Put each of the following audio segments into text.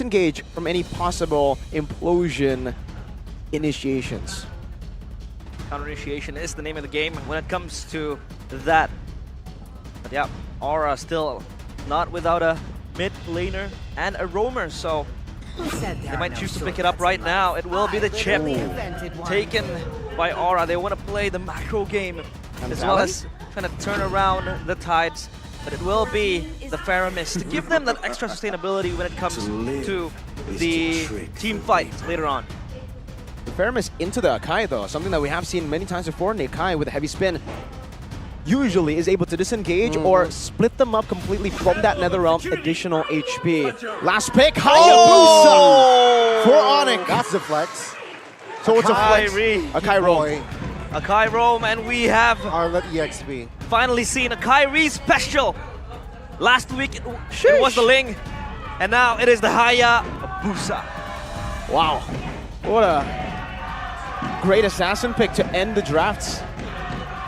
disengage from any possible implosion initiations. Counter initiation is the name of the game when it comes to that. But yeah, Aura still not without a mid laner and a roamer, so they might choose to pick it up right now. It will be the chip taken by Aura. They want to play the macro game as well as trying to turn around the tides. But it will be the Faramis to give them that extra sustainability when it comes to the team fight later on. The Faramis into the Akai though, something that we have seen many times before. The Akai with a heavy spin usually is able to disengage or split them up completely from that Netherrealm additional HP. Last pick, Hayabusa for Onic. That's the flex. So it's a flex. Akai roam. Akai roam, and we have Arlet EXP. finally seen a Kyrie special. Last week it was the Ling, and now it is the Hayabusa. Wow. What a great assassin pick to end the drafts.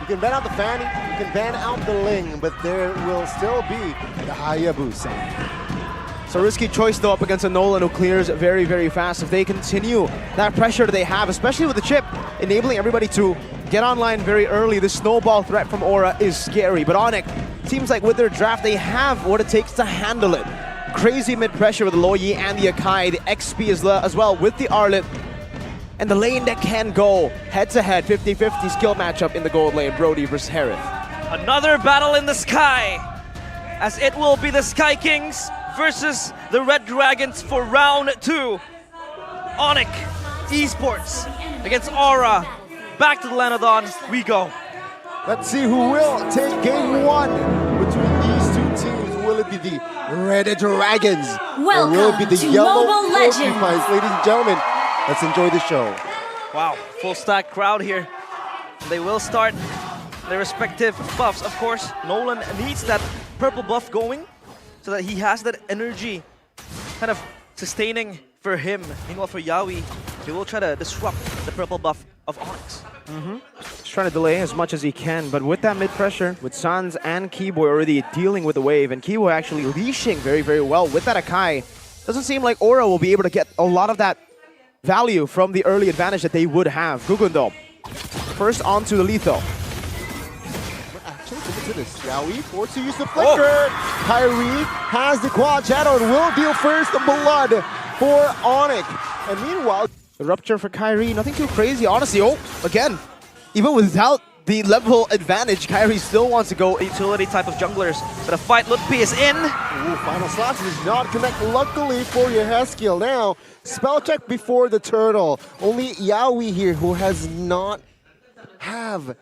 You can ban out the Fanny, you can ban out the Ling, but there will still be the Hayabusa. So risky choice though up against a Nolan who clears very, very fast. If they continue that pressure they have, especially with the chip, enabling everybody to get online very early, the snowball threat from Aura is scary. But Onic seems like with their draft, they have what it takes to handle it. Crazy mid-pressure with the Lo Yi and the Akai, the XP as well with the Arlet. And the lane that can go head-to-head, 50-50 skill matchup in the gold lane, Brody versus Harith. Another battle in the sky, as it will be the Sky Kings versus the Red Dragons for round 2. Onic Esports against Aura. Back to the Lanodon we go. Let's see who will take game 1 between these two teams. Will it be the Red Dragons? Or will it be the Yellow Porcupines? Ladies and gentlemen, let's enjoy the show. Wow, full stack crowd here. They will start their respective buffs. Of course, Nolan needs that purple buff going so that he has that energy kind of sustaining for him. Meanwhile, for Yawi, he will try to disrupt the purple buff of Onyx. He's trying to delay as much as he can, but with that mid-pressure, with Sans and Keyboy already dealing with the wave, and Keyboy actually leashing very, very well with that Akai, doesn't seem like Aura will be able to get a lot of that value from the early advantage that they would have. Gugundom, first onto the lethal. Actually, look at this. Yawi forced to use the flicker. Kyrie has the quad shadow and will deal first the blood for Onic. And meanwhile, The rupture for Kyrie, nothing too crazy, honestly. Oh, again, even without the level advantage, Kyrie still wants to go Utility type of junglers, but a fight Lutpi is in. ooh, final slots does not connect. Luckily for Yeheskiel. Now, spell check before the turtle. Only Yawi here who has not have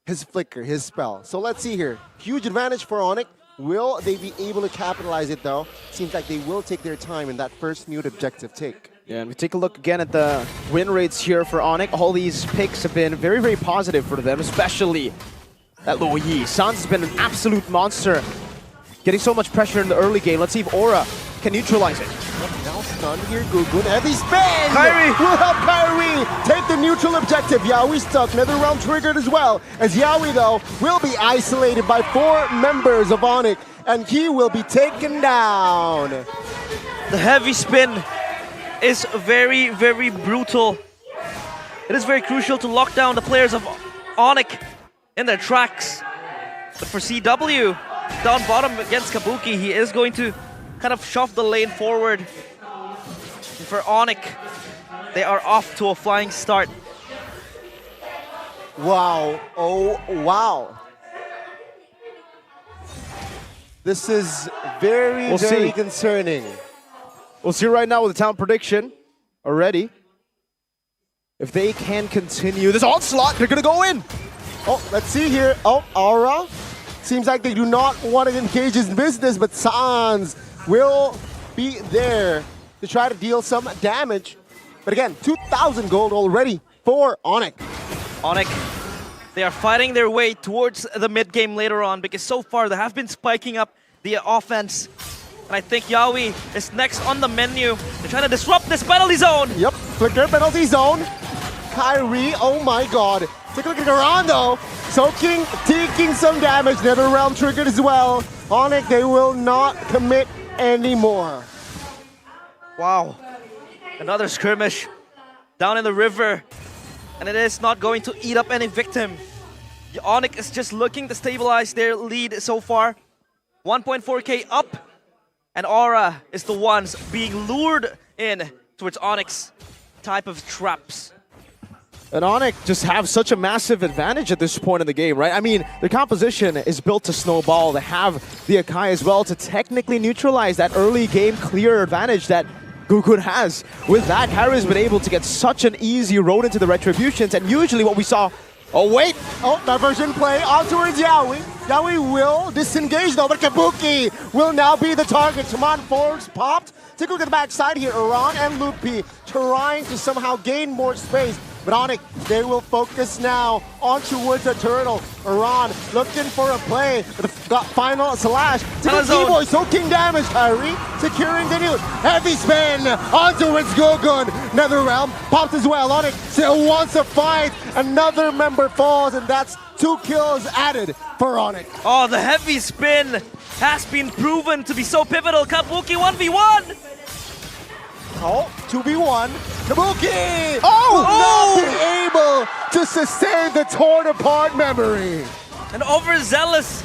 his flicker, his spell. So let's see here. Huge advantage for Onic. Will they be able to capitalize it though? Seems like they will take their time in that first mute objective take. Yeah, and we take a look again at the win rates here for Onic. All these picks have been very, very positive for them, especially that Lo Yi. Sans has been an absolute monster, getting so much pressure in the early game. Let's see if Aura can neutralize it. Now stunned here, Gugun. Heavy spin! Kyrie! Will help Kyrie take the neutral objective. Yawi stuck, Netherrealm triggered as well. As Yawi, though, will be isolated by 4 members of Onic, and he will be taken down. The heavy spin is very, very brutal. It is very crucial to lock down the players of Onic in their tracks. But for CW, down bottom against Kabuki, he is going to kind of shove the lane forward. And for Onic, they are off to a flying start. Wow. Oh, wow. This is very, very concerning. We'll see right now with the talent prediction already. If they can continue this onslaught, they're going to go in. Oh, let's see here. Oh, Aura. Seems like they do not want to engage in business, but Sans will be there to try to deal some damage. But again, 2,000 gold already for Onic. Onic, they are fighting their way towards the mid game later on because so far they have been spiking up the offense. And I think Yawi is next on the menu. They're trying to disrupt this penalty zone. Yep, flicker penalty zone. Kyrie, oh my god. Take a look at Garando. Soaking, taking some damage. Netherrealm triggered as well. Onic, they will not commit anymore. Wow. Another skirmish down in the river. And it is not going to eat up any victim. The Onic is just looking to stabilize their lead so far. 1.4k up. And Aura is the ones being lured in towards Onyx type of traps. And Onic just have such a massive advantage at this point in the game, right? I mean, the composition is built to snowball. They have the Akai as well to technically neutralize that early game clear advantage that Gukun has. With that, Harry's been able to get such an easy road into the Retributions, and usually what we saw... Oh, wait! Oh, diversion play on towards Yaoi. Yaoi will disengage though, but Kabuki will now be the target. Shimon Forbes popped. Take a look at the backside here. Iran and Lupi trying to somehow gain more space. But Onic, they will focus now on towards the turtle. Iran looking for a play. The final slash. T-Boy soaking damage. Kyrie securing the nuke. Heavy spin on towards Gogun. Netherrealm popped as well. Onic still wants to fight. Another member falls, and that's 2 kills added for Onic. Oh, the heavy spin has been proven to be so pivotal. Kabuki 1v1! Oh, 2v1. Kabuki! Oh! Not be able to sustain the torn apart memory. An overzealous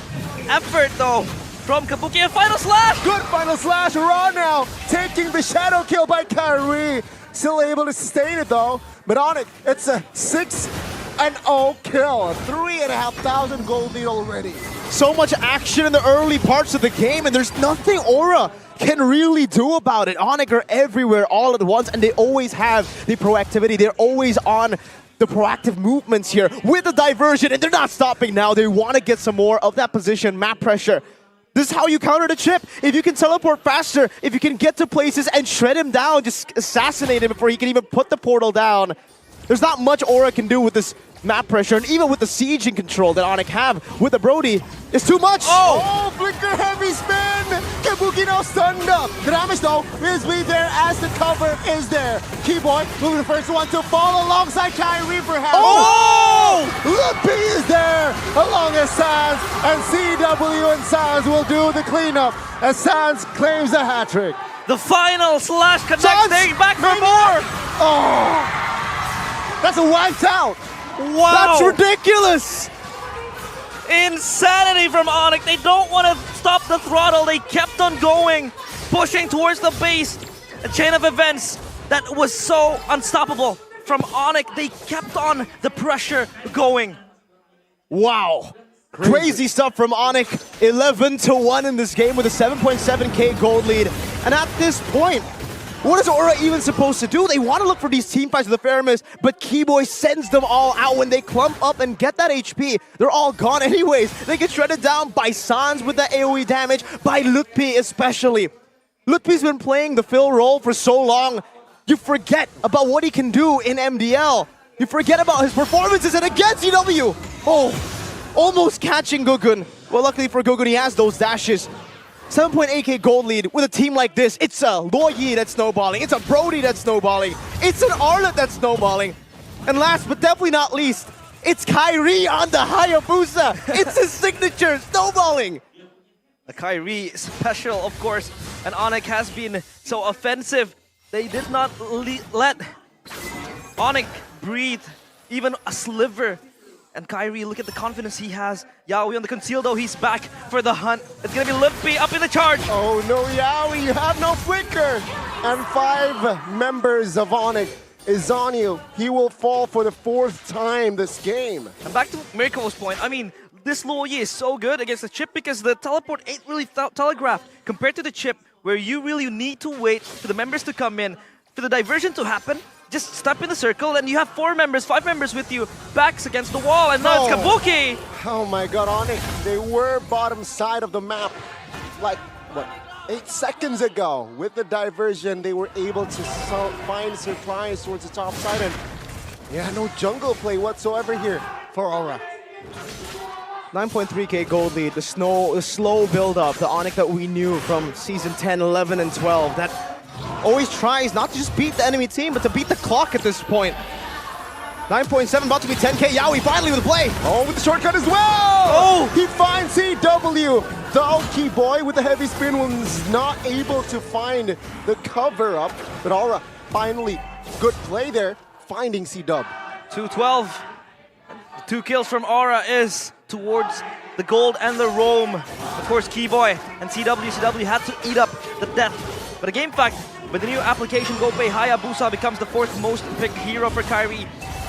effort though from Kabuki. A final slash! Good final slash. Raw now taking the shadow kill by Kyrie. Still able to sustain it though. But Onic, it's a 6-0 kill. 3,500 gold lead already. So much action in the early parts of the game, and there's nothing Aura can really do about it. Onic are everywhere all at once, and they always have the proactivity. They're always on the proactive movements here with the diversion, and they're not stopping now. They want to get some more of that position, map pressure. This is how you counter the chip. If you can teleport faster, if you can get to places and shred him down, just assassinate him before he can even put the portal down. There's not much Aura can do with this map pressure, and even with the sieging control that Onic have with the Brody, it's too much. Oh, flicker heavy spin. Kabuki now stunned up. The damage though is be there as the cover is there. Keyboy will be the first one to fall alongside Kyrie perhaps. Oh! Lupi is there along as Sans, and CW and Sans will do the cleanup as Sans claims a hat trick. The final slash connects. They back for Maybe. more. Oh, that's a wiped out. Wow. That's ridiculous! Insanity from Onic. They don't want to stop the throttle. They kept on going, pushing towards the base. A chain of events that was so unstoppable from Onic. They kept on the pressure going. Wow. Crazy stuff from Onic. 11-1 in this game with a 7.7k gold lead. And at this point, what is Aura even supposed to do? They want to look for these team fights with the Faramis, but Keyboy sends them all out. When they clump up and get that HP, they're all gone anyways. They get shredded down by Sans with that AoE damage, by Lutpi especially. Lutpi's been playing the Phil role for so long, you forget about what he can do in MDL. You forget about his performances, and against CW, oh, almost catching Gukun. Well, luckily for Gukun, he has those dashes. 7.8k gold lead with a team like this. It's a Luoyi that's snowballing. It's a Brody that's snowballing. It's an Arlet that's snowballing. And last but definitely not least, it's Kyrie on the Hayabusa. It's his signature, snowballing. The Kyrie special, of course, and Onic has been so offensive. They did not let Onic breathe even a sliver. And Kyrie, look at the confidence he has. Yaoi on the conceal though, he's back for the hunt. It's gonna be Lippy up in the charge. Oh no, Yaoi, you have no flicker. And 5 members of Onic is on you. He will fall for the 4th time this game. And back to Mirko's point, I mean, this Luoyi is so good against the chip because the teleport ain't really telegraphed compared to the chip where you really need to wait for the members to come in, for the diversion to happen. Just step in the circle and you have 4 members, 5 members with you, backs against the wall, and now it's Kabuki! Oh my god, Onic, they were bottom side of the map like, what, 8 seconds ago. With the diversion, they were able to find surprise towards the top side, and yeah, no jungle play whatsoever here for Aura. 9.3k gold lead, the slow build-up, the Onic that we knew from Season 10, 11, and 12. That always tries not to just beat the enemy team, but to beat the clock at this point. 9.7, about to be 10k. Yaoi finally with the play. Oh, with the shortcut as well! Oh! He finds CW. though. Keyboy with the heavy spin was not able to find the cover up. But Aura finally, good play there, finding C-Dub. 2-12. 2 kills from Aura is towards the gold and the roam. Of course, Keyboy and CW had to eat up the death. But a game fact, with the new application GoPay, Hayabusa becomes the 4th most picked hero for Kairi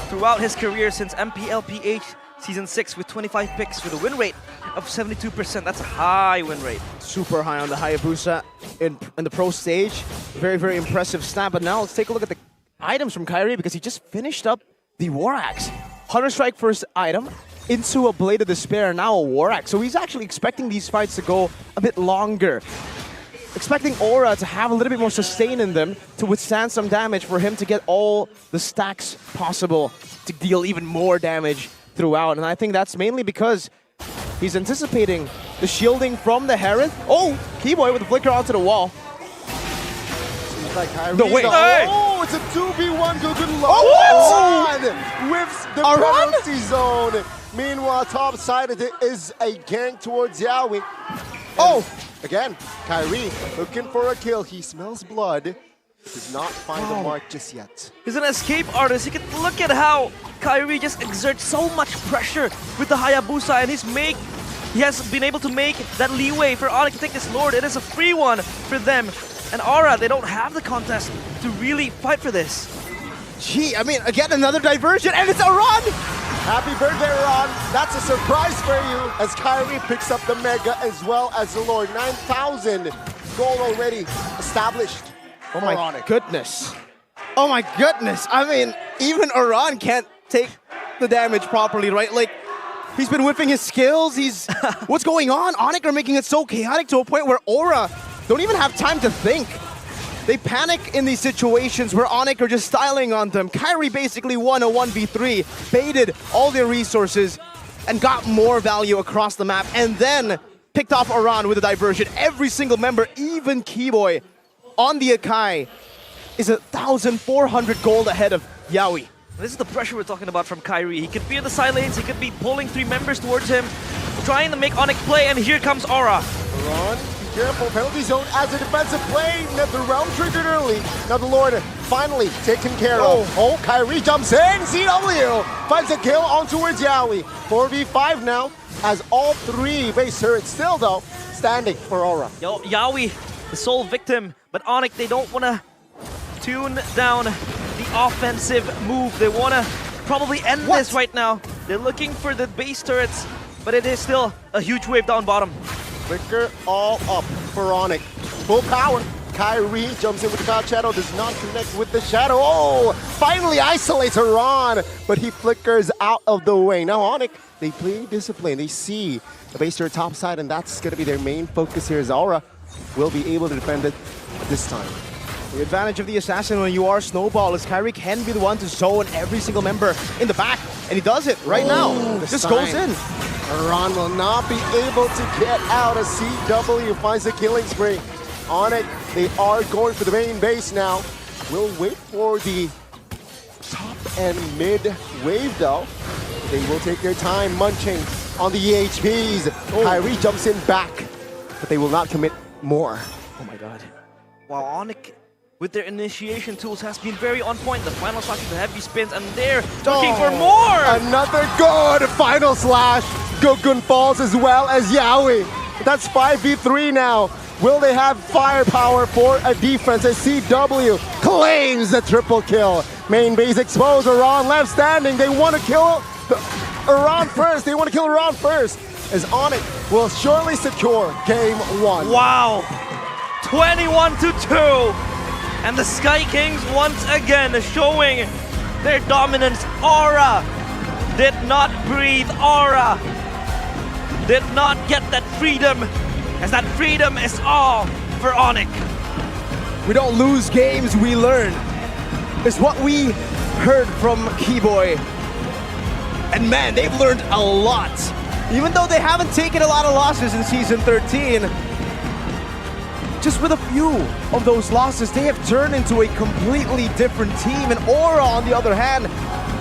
throughout his career since MPLPH Season 6 with 25 picks with a win rate of 72%. That's a high win rate. Super high on the Hayabusa in the pro stage. Very, very impressive stat. But now let's take a look at the items from Kairi because he just finished up the War Axe. Hunter Strike first item, into a Blade of Despair, now a War Axe. So he's actually expecting these fights to go a bit longer. Expecting Aura to have a little bit more sustain in them to withstand some damage for him to get all the stacks possible to deal even more damage throughout. And I think that's mainly because he's anticipating the shielding from the Heron. Oh, Keyboy with the flicker onto the wall. Seems like Kairi. No, wait. Oh, it's a 2v1. Good low. Oh, Aran whiffs the Aran? penalty zone. Meanwhile, top side it is a gank towards Yaoi. Oh, again, Kairi looking for a kill. He smells blood. Does not find the mark just yet. He's an escape artist. You can look at how Kairi just exerts so much pressure with the Hayabusa, and he has been able to make that leeway for Onic to take this Lord. It is a free one for them. And Aura, they don't have the contest to really fight for this. Gee, I mean, again, another diversion, and it's a run! Happy birthday, Ron. That's a surprise for you as Kairi picks up the Mega as well as the Lord. 9,000 gold already established. Oh my goodness. Oh my goodness. I mean, even Aran can't take the damage properly, right? Like, he's been whipping his skills. What's going on? Onic are making it so chaotic to a point where Aura don't even have time to think. They panic in these situations where Onic are just styling on them. Kairi basically won a 1v3, baited all their resources, and got more value across the map, and then picked off Aran with a diversion. Every single member, even Keyboy, on the Akai is 1,400 gold ahead of Yaoi. This is the pressure we're talking about from Kairi. He could be in the side lanes, he could be pulling 3 members towards him, trying to make Onic play, and here comes Aura. Ron, be careful, penalty zone as a defensive play. The round triggered early. Now the Lord finally taken care of. Oh, Kairi jumps in. CW finds a kill on towards Yaoi. 4v5 now as all 3 base turrets still though standing for Aura. Yo, Yaoi, the sole victim, but Onic, they don't want to tune down the offensive move. They want to probably end this right now. They're looking for the base turrets, but it is still a huge wave down bottom. Flicker all up for Onic. Full power. Kairi jumps in with the Cloud Shadow, does not connect with the Shadow. Oh, finally isolates Aran, but he flickers out of the way. Now Onic, they play discipline. They see the base turret top side, and that's going to be their main focus here as Aura will be able to defend it this time. The advantage of the Assassin when you are Snowball is Kairi can be the one to zone every single member in the back, and he does it right now. Just goes in. Aran will not be able to get out. A CW finds the killing spree. Onic, they are going for the main base now. We'll wait for the top and mid wave though. They will take their time munching on the EHPs. Kairi jumps in back, but they will not commit more. Oh my god. While Onic, with their initiation tools, has been very on point. The final slash with the heavy spins, and they're looking for more! Another good final slash. Gogun falls as well as Yaoi. That's 5v3 now. Will they have firepower for a defense as CW claims the triple kill? Main base exposed, Aran left standing. They want to kill Aran first. They want to kill Aran first as Onic will surely secure game 1. Wow! 21-2! And the Sky Kings once again showing their dominance. Aura did not breathe. Aura did not get that freedom, as that freedom is all for Onic. We don't lose games, we learn. Is what we heard from Keyboy. And man, they've learned a lot. Even though they haven't taken a lot of losses in Season 13, just with a few of those losses, they have turned into a completely different team. And Aura, on the other hand,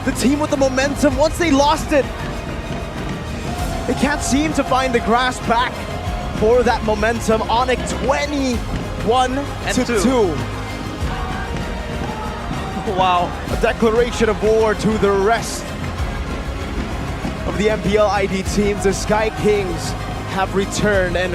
the team with the momentum, once they lost it, they can't seem to find the grasp back. for that momentum. Onic 21-2. Wow. A declaration of war to the rest of the MPL ID teams. The Sky Kings have returned, and